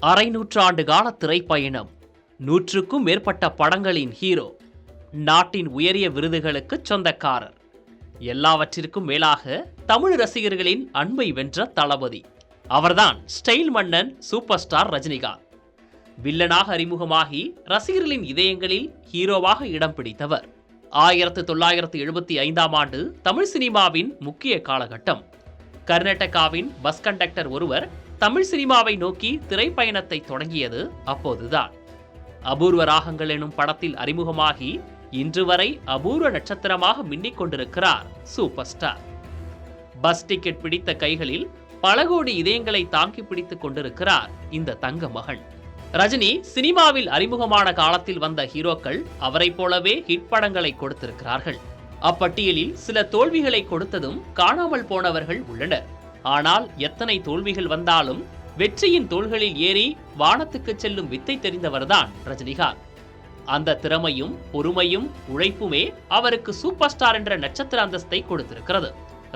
அரை நூற்றாண்டு கால திரைப்பயணம், 100க்கும் மேற்பட்ட படங்களின் ஹீரோ, நாட்டின் உயரிய விருதுகளுக்கு சொந்தக்காரர், எல்லாவற்றிற்கும் மேலாக தமிழ் ரசிகர்களின் அன்பை வென்ற தளபதி. அவர்தான் ஸ்டைல் மன்னன் சூப்பர் ஸ்டார் ரஜினிகாந்த். வில்லனாக அறிமுகமாகி ரசிகர்களின் இதயங்களில் ஹீரோவாக இடம் பிடித்தவர். 1975ஆம் ஆண்டு தமிழ் சினிமாவின் முக்கிய காலகட்டம். கர்நாடகாவின் பஸ் கண்டக்டர் ஒருவர் தமிழ் சினிமாவை நோக்கி திரைப்பயணத்தை தொடங்கியது அப்போதுதான். அபூர்வ ராகங்கள் எனும் படத்தில் அறிமுகமாகி இன்று வரை அபூர்வ நட்சத்திரமாக மின்னிக் கொண்டிருக்கிறார் சூப்பர் ஸ்டார். பஸ் டிக்கெட் பிடித்த கைகளில் பல கோடி இதயங்களை தாங்கி பிடித்துக் கொண்டிருக்கிறார் இந்த தங்க மகன். ரஜினி சினிமாவில் அறிமுகமான காலத்தில் வந்த ஹீரோக்கள் அவரை போலவே ஹிட் படங்களை கொடுத்திருக்கிறார்கள். அப்பட்டியலில் சில தோல்விகளை கொடுத்ததும் காணாமல் போனவர்கள் உள்ளனர். ஆனால் எத்தனை தோல்விகள் வந்தாலும் வெற்றியின் தோள்களில் ஏறி வானத்துக்கு செல்லும் வித்தை தெரிந்தவர்தான் ரஜினிகாந்த். அந்த திறமையும் பொறுமையும் உழைப்புமே அவருக்கு சூப்பர் ஸ்டார் என்ற நட்சத்திர அந்தஸ்தை கொடுத்திருக்கிறது.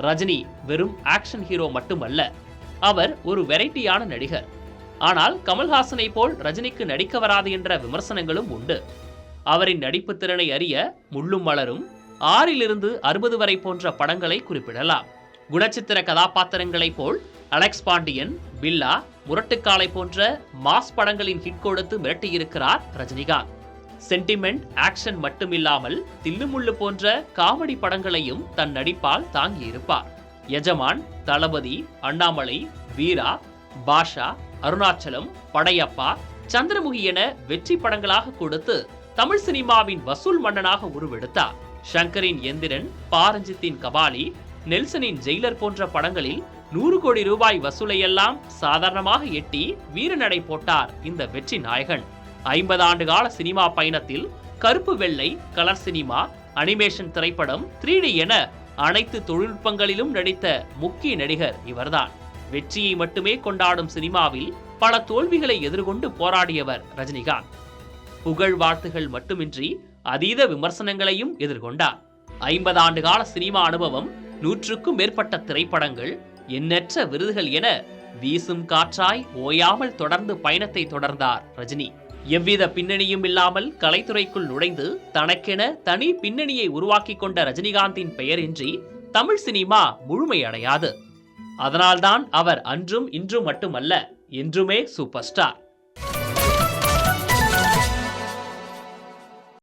ரஜினி வெறும் ஆக்ஷன் ஹீரோ மட்டுமல்ல, அவர் ஒரு வெரைட்டியான நடிகர். ஆனால் கமல்ஹாசனை போல் ரஜினிக்கு நடிக்க வராது என்ற விமர்சனங்களும் உண்டு. அவரின் நடிப்பு திறனை அறிய முள்ளும் மலரும், 6 to 60 வரை போன்ற படங்களை குறிப்பிடலாம். குணச்சித்திர கதாபாத்திரங்களைப் போல் அலெக்ஸ் பாண்டியன், பில்லா, முரட்டுக்காலை போன்ற மாஸ் படங்களின் ஹிட் கொடுத்து மிரட்டியிருக்கிறார் ரஜினிகாந்த். சென்டிமெண்ட், ஆக்ஷன் மட்டுமில்லாமல் தில்லுமுள்ளு போன்ற காமெடி படங்களையும் தன் நடிப்பால் தாங்கியிருப்பார். எஜமான், தளபதி, அண்ணாமலை, வீரா, பாஷா, அருணாச்சலம், படையப்பா, சந்திரமுகி என வெற்றி படங்களாக கொடுத்து தமிழ் சினிமாவின் வசூல் மன்னனாக உருவெடுத்தார். ஷங்கரின் எந்திரன், பாரஞ்சித்தின் கபாலி, நெல்சனின் ஜெயிலர் போன்ற படங்களில் 100 கோடி ரூபாய் வசூலையெல்லாம் சாதாரணமாக எட்டி வீரநடை போட்டார் இந்த வெற்றி நாயகன். 50 ஆண்டு கால சினிமா பயணத்தில் கருப்பு வெள்ளை, கலர் சினிமா, அனிமேஷன் திரைப்படம், 3D என அனைத்து தொழில்நுட்பங்களிலும் நடித்த முக்கிய நடிகர் இவர்தான். வெற்றியை மட்டுமே கொண்டாடும் சினிமாவில் பல தோல்விகளை எதிர்கொண்டு போராடியவர் ரஜினிகாந்த். புகழ் வாழ்த்துகள் மட்டுமின்றி அதீத விமர்சனங்களையும் எதிர்கொண்டார். 50 ஆண்டு கால சினிமா அனுபவம், 100க்கும் மேற்பட்ட திரைப்படங்கள், எண்ணற்ற விருதுகள் என வீசும் காற்றாய் ஓயாமல் தொடர்ந்து பயணத்தை தொடர்ந்தார் ரஜினி. எவ்வித பின்னணியும் இல்லாமல் கலைத்துறைக்குள் நுழைந்து தனக்கென தனி பின்னணியை உருவாக்கி கொண்ட ரஜினிகாந்தின் பெயரின்றி தமிழ் சினிமா முழுமையடையாது. அதனால்தான் அவர் அன்றும் இன்றும் மட்டுமல்ல, என்றுமே சூப்பர் ஸ்டார்.